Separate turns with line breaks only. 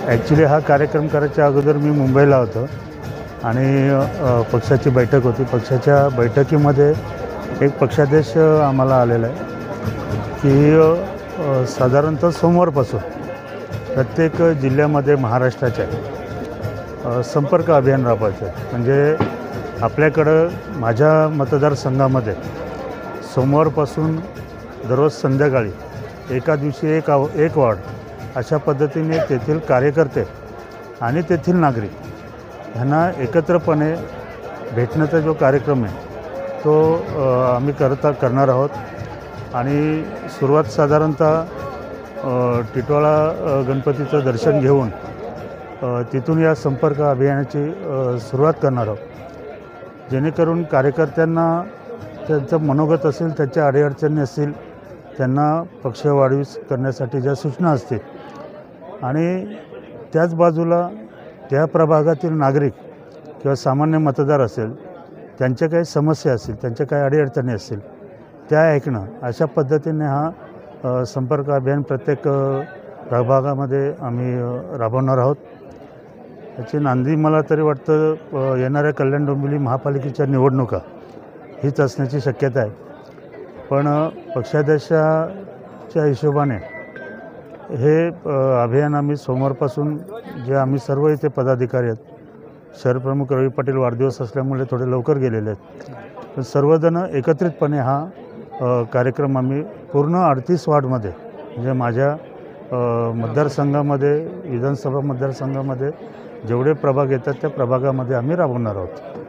Actually हा कार्यक्रम करायच्या अगोदर मी मुंबईला होतो आणि पक्षाची बैठक होती. पक्षाच्या बैठकीमध्ये एक पक्षादेश आम्हाला आलेला आहे की साधारणतः सोमवारपासून प्रत्येक जिल्ह्यामध्ये महाराष्ट्राच्या संपर्क अभियान राबवायचं आहे. म्हणजे आपल्याकडं माझ्या मतदारसंघामध्ये सोमवारपासून दररोज संध्याकाळी एका दिवशी एक वार्ड अशा पद्धतीने तेथील कार्यकर्ते आणि तेथील नागरिक ह्यांना एकत्रपणे भेटण्याचा जो कार्यक्रम आहे तो आम्ही करणार आहोत. आणि सुरुवात साधारणतः टिटवाळा गणपतीचं दर्शन घेऊन तिथून या संपर्क अभियानाची सुरुवात करणार आहोत, जेणेकरून कार्यकर्त्यांना त्यांचं मनोगत असेल, त्यांच्या अडीअडचणी असतील, त्यांना पक्ष वाढीस करण्यासाठी ज्या सूचना असतील आणि त्याच बाजूला त्या प्रभागातील नागरिक किंवा सामान्य मतदार असेल, त्यांच्या काही समस्या असतील, त्यांच्या काही अडीअडचणी असतील, त्या ऐकणं, अशा पद्धतीने हा संपर्क अभियान प्रत्येक प्रभागामध्ये आम्ही राबवणार आहोत. याची नांदी मला तरी वाटतं येणाऱ्या कल्याण डोंबिवली महापालिकेच्या निवडणुका हीच असण्याची शक्यता आहे. पण पक्षाध्यक्षाच्या हिशोबाने हे अभियान आम्ही सोमवारपासून जे आम्ही सर्व इथे पदाधिकारी आहेत, शहरप्रमुख रवी पाटील वाढदिवस असल्यामुळे थोडे लवकर गेलेले आहेत, पण सर्वजण एकत्रितपणे हा कार्यक्रम आम्ही पूर्ण 38 वार्डमध्ये, म्हणजे माझ्या मतदारसंघामध्ये, विधानसभा मतदारसंघामध्ये जेवढे प्रभाग येतात त्या प्रभागामध्ये आम्ही राबवणार आहोत.